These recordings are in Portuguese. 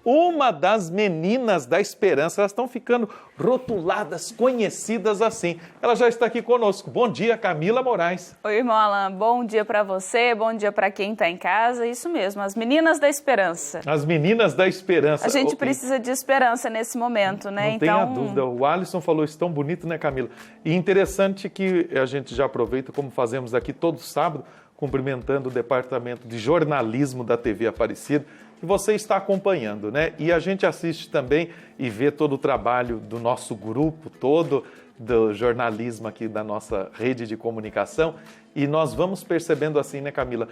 uma das meninas da esperança. Elas estão ficando rotuladas, conhecidas assim. Ela já está aqui conosco. Bom dia, Camila Moraes. Oi, irmão Alan. Bom dia para você, bom dia para quem está em casa. Isso mesmo, as meninas da esperança. As meninas da esperança. A gente precisa de esperança nesse momento, né? Não tenha dúvida. O Alisson falou isso tão bonito, né, Camila? E interessante que a gente já aproveita, como fazemos aqui todo sábado, cumprimentando o Departamento de Jornalismo da TV Aparecida, que você está acompanhando, né? E a gente assiste também e vê todo o trabalho do nosso grupo, todo do jornalismo aqui da nossa rede de comunicação, e nós vamos percebendo assim, né, Camila,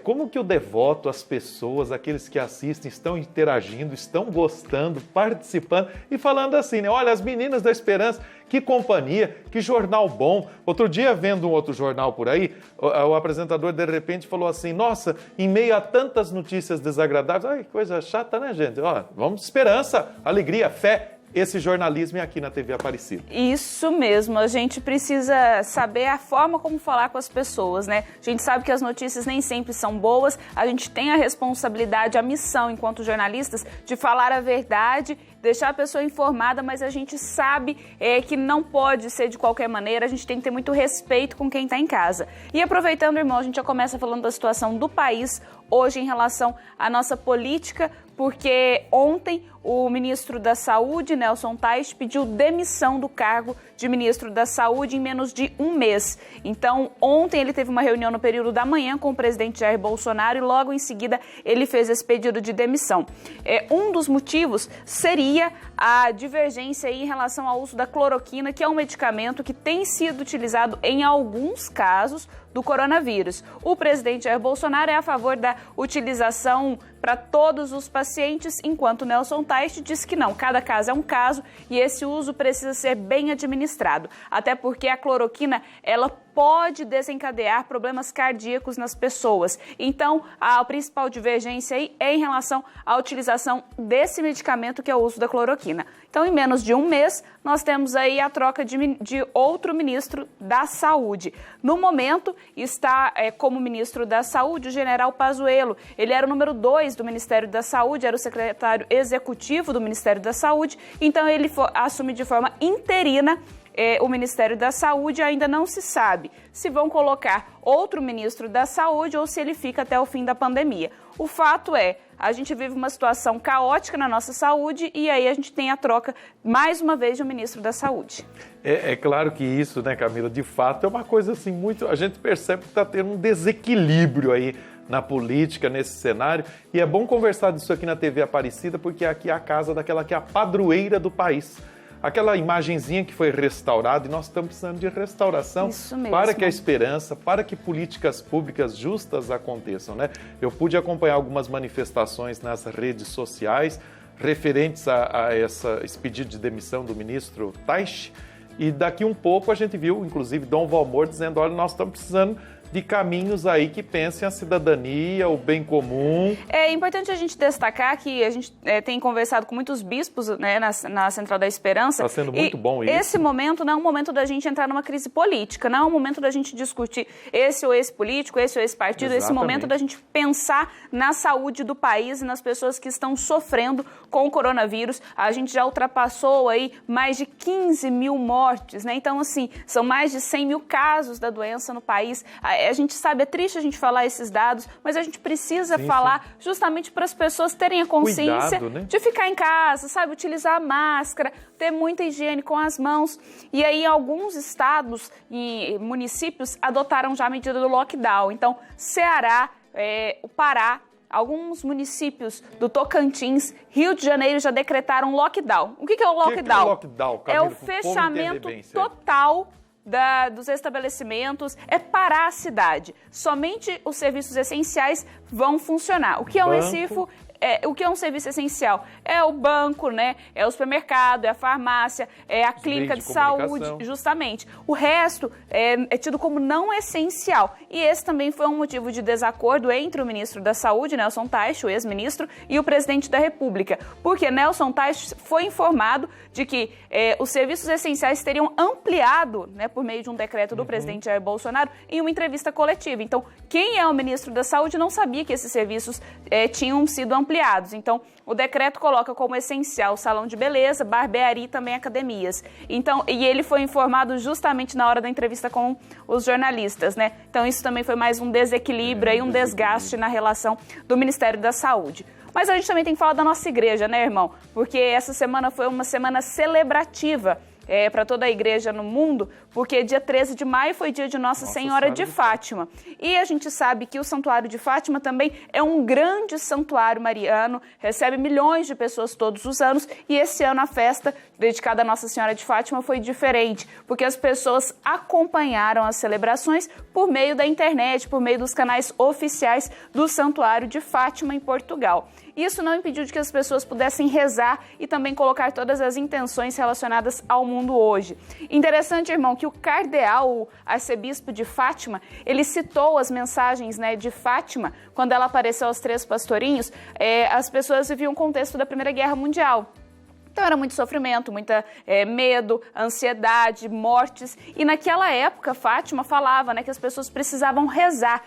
como que o devoto, as pessoas, aqueles que assistem, estão interagindo, estão gostando, participando e falando assim, né, olha, as meninas da esperança, que companhia, que jornal bom. Outro dia, vendo um outro jornal por aí, o apresentador de repente falou assim, nossa, em meio a tantas notícias desagradáveis, ai, que coisa chata, né, gente? Ó, vamos, esperança, alegria, fé. Esse jornalismo é aqui na TV Aparecida. Isso mesmo, a gente precisa saber a forma como falar com as pessoas, né? A gente sabe que as notícias nem sempre são boas, a gente tem a responsabilidade, a missão enquanto jornalistas de falar a verdade, deixar a pessoa informada, mas a gente sabe que não pode ser de qualquer maneira, a gente tem que ter muito respeito com quem está em casa. E aproveitando, irmão, a gente já começa falando da situação do país hoje em relação à nossa política, porque ontem o ministro da Saúde, Nelson Teich, pediu demissão do cargo de ministro da Saúde em menos de um mês. Então, ontem ele teve uma reunião no período da manhã com o presidente Jair Bolsonaro e logo em seguida ele fez esse pedido de demissão. Um dos motivos seria a divergência em relação ao uso da cloroquina, que é um medicamento que tem sido utilizado em alguns casos do coronavírus. O presidente Jair Bolsonaro é a favor da utilização para todos os pacientes, enquanto Nelson Teich diz que não, cada caso é um caso e esse uso precisa ser bem administrado, até porque a cloroquina, ela pode desencadear problemas cardíacos nas pessoas. Então, a principal divergência aí é em relação à utilização desse medicamento, que é o uso da cloroquina. Então, em menos de um mês, nós temos aí a troca de outro ministro da Saúde. No momento, está como ministro da Saúde o general Pazuello. Ele era o número 2 do Ministério da Saúde, era o secretário executivo do Ministério da Saúde, então ele assume de forma interina o Ministério da Saúde. Ainda não se sabe se vão colocar outro ministro da Saúde ou se ele fica até o fim da pandemia. O fato é, a gente vive uma situação caótica na nossa saúde e aí a gente tem a troca, mais uma vez, de um ministro da Saúde. É claro que isso, né, Camila, de fato é uma coisa assim muito... A gente percebe que está tendo um desequilíbrio aí na política, nesse cenário, e é bom conversar disso aqui na TV Aparecida, porque aqui é a casa daquela que é a padroeira do país. Aquela imagenzinha que foi restaurada, e nós estamos precisando de restauração para que a esperança, para que políticas públicas justas aconteçam, né? Eu pude acompanhar algumas manifestações nas redes sociais referentes a esse pedido de demissão do ministro Teich, e daqui um pouco a gente viu, inclusive, Dom Valmor dizendo, olha, nós estamos precisando de caminhos aí que pensem a cidadania, o bem comum. É importante a gente destacar que a gente tem conversado com muitos bispos, né, na Central da Esperança. Está sendo muito bom isso. Esse momento não é um momento da gente entrar numa crise política, não é um momento da gente discutir esse ou esse político, esse ou esse partido, esse momento da gente pensar na saúde do país e nas pessoas que estão sofrendo com o coronavírus. A gente já ultrapassou aí mais de 15 mil mortes, né? Então, assim, são mais de 100 mil casos da doença no país. A gente sabe, é triste a gente falar esses dados, mas a gente precisa falar justamente para as pessoas terem a consciência de ficar em casa, sabe? Utilizar a máscara, ter muita higiene com as mãos. E aí, alguns estados e municípios adotaram já a medida do lockdown. Então, Ceará, o Pará, alguns municípios do Tocantins, Rio de Janeiro já decretaram lockdown. O que é o lockdown? O que é o lockdown, Camila? É o fechamento total dos estabelecimentos, é parar a cidade. Somente os serviços essenciais vão funcionar. O que é o que é um serviço essencial? É o banco, né? É o supermercado, é a farmácia, é a clínica de saúde, justamente. O resto é tido como não essencial. E esse também foi um motivo de desacordo entre o ministro da Saúde, Nelson Teich, o ex-ministro, e o presidente da República. Porque Nelson Teich foi informado de que os serviços essenciais teriam ampliado, né, por meio de um decreto do presidente Jair Bolsonaro, em uma entrevista coletiva. Então, quem é o ministro da Saúde não sabia que esses serviços tinham sido ampliados ampliados. Então, o decreto coloca como essencial o salão de beleza, barbearia e também academias. Então, e ele foi informado justamente na hora da entrevista com os jornalistas, né? Então, isso também foi mais um desequilíbrio e um desgaste na relação do Ministério da Saúde. Mas a gente também tem que falar da nossa igreja, né, irmão? Porque essa semana foi uma semana celebrativa para toda a igreja no mundo, porque dia 13 de maio foi dia de Nossa Senhora de Fátima. E a gente sabe que o Santuário de Fátima também é um grande santuário mariano, recebe milhões de pessoas todos os anos, e esse ano a festa dedicada a Nossa Senhora de Fátima foi diferente, porque as pessoas acompanharam as celebrações por meio da internet, por meio dos canais oficiais do Santuário de Fátima em Portugal. Isso não impediu de que as pessoas pudessem rezar e também colocar todas as intenções relacionadas ao mundo hoje. Interessante, irmão, que o cardeal, o arcebispo de Fátima, ele citou as mensagens, né, de Fátima, quando ela apareceu aos 3 pastorinhos, as pessoas viviam o contexto da Primeira Guerra Mundial. Então era muito sofrimento, muita medo, ansiedade, mortes. E naquela época, Fátima falava, né, que as pessoas precisavam rezar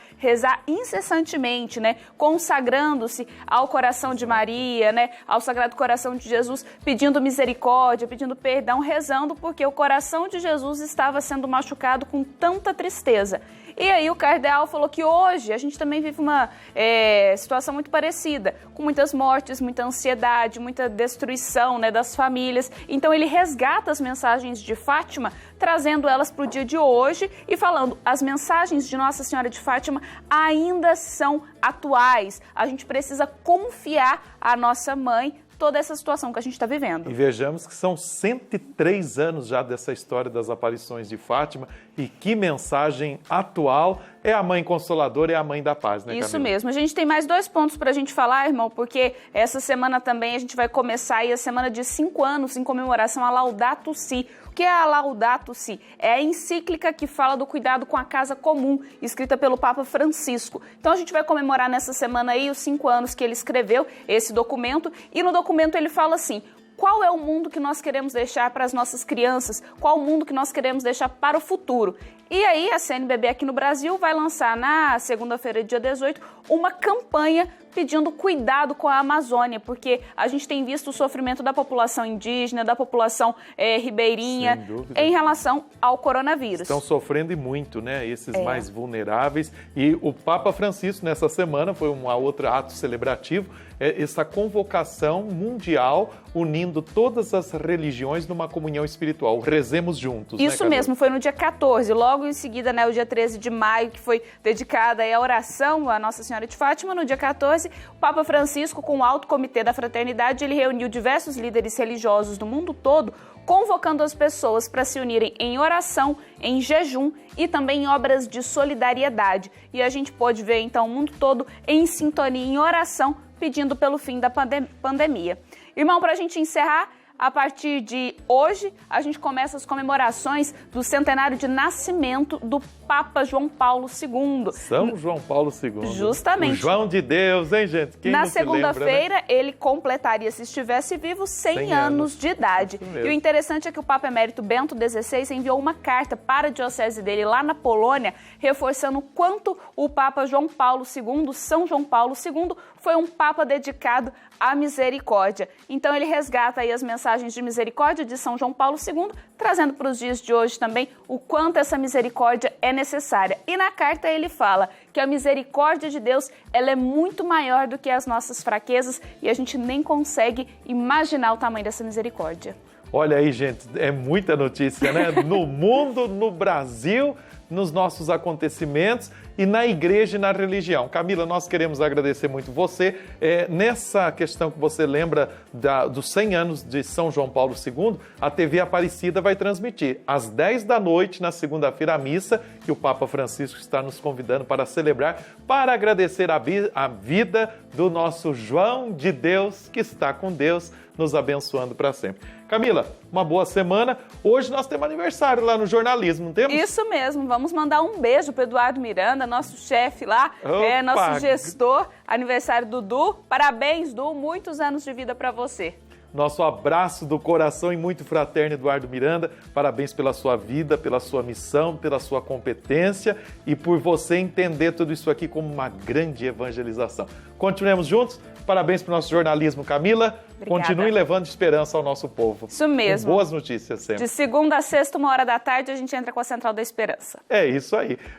incessantemente, né, consagrando-se ao coração de Maria, né, ao Sagrado Coração de Jesus, pedindo misericórdia, pedindo perdão, rezando, porque o coração de Jesus estava sendo machucado com tanta tristeza. E aí o cardeal falou que hoje a gente também vive uma situação muito parecida, com muitas mortes, muita ansiedade, muita destruição, né, das famílias. Então ele resgata as mensagens de Fátima, trazendo elas para o dia de hoje e falando, as mensagens de Nossa Senhora de Fátima ainda são atuais. A gente precisa confiar à nossa mãe toda essa situação que a gente está vivendo. E vejamos que são 103 anos já dessa história das aparições de Fátima, e que mensagem atual. É a mãe consoladora, é a mãe da paz, né, Camila? Isso mesmo. A gente tem mais 2 pontos para a gente falar, irmão, porque essa semana também a gente vai começar aí a semana de 5 anos em comemoração a Laudato Si. O que é a Laudato Si? É a encíclica que fala do cuidado com a casa comum, escrita pelo Papa Francisco. Então a gente vai comemorar nessa semana aí os 5 anos que ele escreveu esse documento, e no documento ele fala assim: qual é o mundo que nós queremos deixar para as nossas crianças? Qual o mundo que nós queremos deixar para o futuro? E aí a CNBB aqui no Brasil vai lançar na segunda-feira, dia 18, uma campanha pedindo cuidado com a Amazônia, porque a gente tem visto o sofrimento da população indígena, da população ribeirinha, em relação ao coronavírus. Estão sofrendo e muito, né? Esses mais vulneráveis. E o Papa Francisco, nessa semana, foi um outro ato celebrativo, essa convocação mundial unindo todas as religiões numa comunhão espiritual. Rezemos juntos, Isso né, mesmo, foi no dia 14, logo em seguida, né, o dia 13 de maio, que foi dedicada à oração à Nossa Senhora de Fátima. No dia 14, o Papa Francisco, com o Alto Comitê da Fraternidade, ele reuniu diversos líderes religiosos do mundo todo, convocando as pessoas para se unirem em oração, em jejum e também em obras de solidariedade. E a gente pôde ver, então, o mundo todo em sintonia, em oração, pedindo pelo fim da pandemia. Irmão, para a gente encerrar, a partir de hoje, a gente começa as comemorações do centenário de nascimento do Papa João Paulo II. São João Paulo II. Justamente. O João de Deus, hein, gente? Quem Na não se lembra, segunda-feira, né? ele completaria, se estivesse vivo, 100 anos de idade. E o interessante é que o Papa Emérito Bento XVI enviou uma carta para a diocese dele lá na Polônia, reforçando o quanto o Papa João Paulo II, São João Paulo II, foi um Papa dedicado à misericórdia. Então ele resgata aí as mensagens de misericórdia de São João Paulo II, trazendo para os dias de hoje também o quanto essa misericórdia é necessária. E na carta ele fala que a misericórdia de Deus, ela é muito maior do que as nossas fraquezas, e a gente nem consegue imaginar o tamanho dessa misericórdia. Olha aí, gente, é muita notícia, né? No mundo, no Brasil, nos nossos acontecimentos e na igreja e na religião. Camila, nós queremos agradecer muito você. Nessa questão que você lembra dos 100 anos de São João Paulo II, a TV Aparecida vai transmitir às 10 da noite, na segunda-feira, a missa que o Papa Francisco está nos convidando para celebrar, para agradecer a vida do nosso João de Deus, que está com Deus, nos abençoando para sempre. Camila, uma boa semana. Hoje nós temos aniversário lá no jornalismo, não temos? Isso mesmo, vamos mandar um beijo para Eduardo Miranda, nosso chefe lá, nosso gestor, aniversário do Du. Parabéns, Du, muitos anos de vida para você. Nosso abraço do coração e muito fraterno, Eduardo Miranda. Parabéns pela sua vida, pela sua missão, pela sua competência e por você entender tudo isso aqui como uma grande evangelização. Continuemos juntos. Parabéns para o nosso jornalismo, Camila. Obrigada. Continue levando esperança ao nosso povo. Isso mesmo. Com boas notícias sempre. De segunda a sexta, 13h, a gente entra com a Central da Esperança. É isso aí.